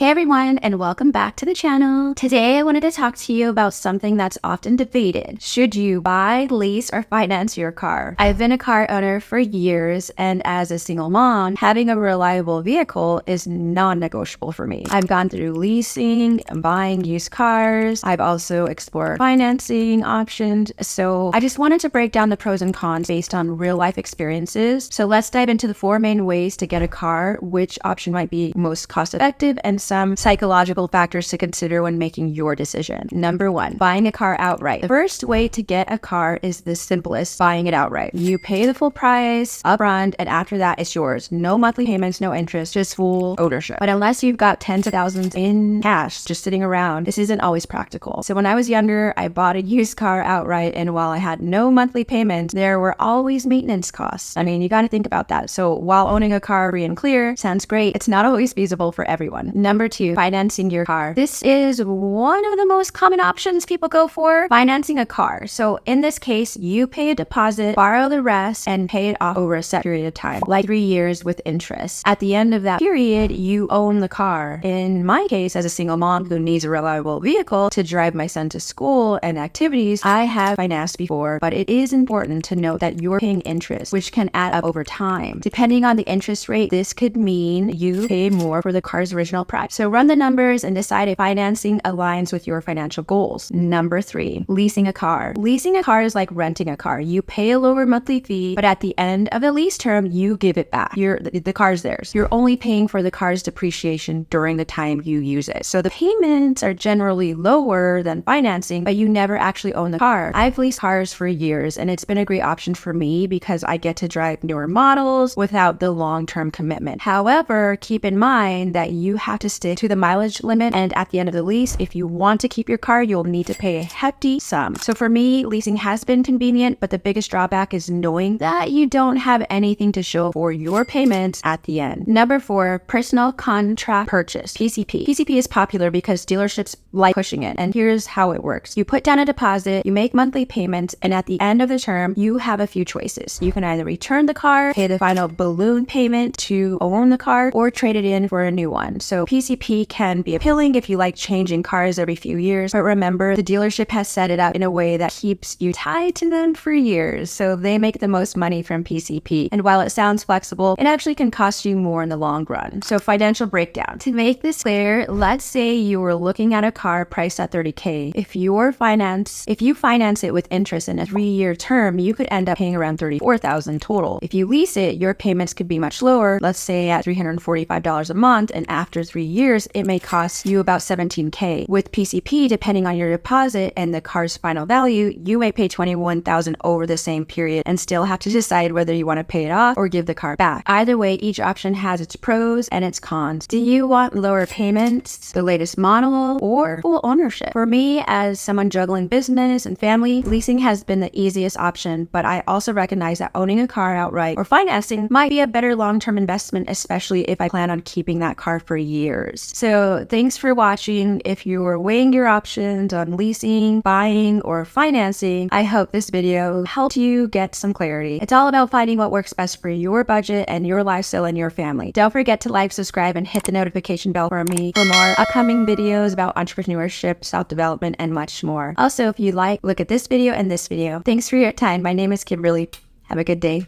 Hey everyone, and welcome back to the channel. Today I wanted to talk to you about something that's often debated. Should you buy, lease, or finance your car? I've been a car owner for years, and as a single mom, having a reliable vehicle is non-negotiable for me. I've gone through leasing and buying used cars. I've also explored financing options. So I just wanted to break down the pros and cons based on real life experiences. So let's dive into the 4 main ways to get a car, which option might be most cost effective, and some psychological factors to consider when making your decision. Number 1, buying a car outright. The first way to get a car is the simplest, buying it outright. You pay the full price upfront, and after that, it's yours. No monthly payments, no interest, just full ownership. But unless you've got tens of thousands in cash just sitting around, this isn't always practical. So when I was younger, I bought a used car outright, and while I had no monthly payments, there were always maintenance costs. I mean, you got to think about that. So while owning a car free and clear sounds great, it's not always feasible for everyone. Number 2, financing your car. This is one of the most common options people go for, financing a car. So in this case, you pay a deposit, borrow the rest, and pay it off over a set period of time, like 3 years with interest. At the end of that period, you own the car. In my case, as a single mom who needs a reliable vehicle to drive my son to school and activities, I have financed before, but it is important to note that you're paying interest, which can add up over time. Depending on the interest rate, this could mean you pay more for the car's original price. So run the numbers and decide if financing aligns with your financial goals. Number 3, leasing a car. Leasing a car is like renting a car. You pay a lower monthly fee, but at the end of the lease term, you give it back. The car's theirs. You're only paying for the car's depreciation during the time you use it. So the payments are generally lower than financing, but you never actually own the car. I've leased cars for years, and it's been a great option for me because I get to drive newer models without the long-term commitment. However, keep in mind that you have to stick to the mileage limit, and at the end of the lease, if you want to keep your car, you'll need to pay a hefty sum. So for me, leasing has been convenient, but the biggest drawback is knowing that you don't have anything to show for your payments at the end. Number 4, personal contract purchase, PCP. PCP is popular because dealerships like pushing it, and here's how it works. You put down a deposit, you make monthly payments, and at the end of the term, you have a few choices. You can either return the car, pay the final balloon payment to own the car, or trade it in for a new one. So PCP can be appealing if you like changing cars every few years, but remember, the dealership has set it up in a way that keeps you tied to them for years, so they make the most money from PCP. And while it sounds flexible, it actually can cost you more in the long run. So financial breakdown. To make this clear, let's say you were looking at a car priced at $30K. If you finance it with interest in a 3-year term, you could end up paying around $34,000 total. If you lease it, your payments could be much lower, let's say at $345 a month, and after 3 years, it may cost you about $17K. With PCP, depending on your deposit and the car's final value, you may pay $21,000 over the same period and still have to decide whether you want to pay it off or give the car back. Either way, each option has its pros and its cons. Do you want lower payments, the latest model, or full ownership? For me, as someone juggling business and family, leasing has been the easiest option, but I also recognize that owning a car outright or financing might be a better long-term investment, especially if I plan on keeping that car for years. So thanks for watching. If you're weighing your options on leasing, buying, or financing, I hope this video helped you get some clarity. It's all about finding what works best for your budget and your lifestyle and your family. Don't forget to like, subscribe, and hit the notification bell for me for more upcoming videos about entrepreneurship, self-development, and much more. Also, if you like, look at this video and this video. Thanks for your time. My name is Kimberly. Have a good day.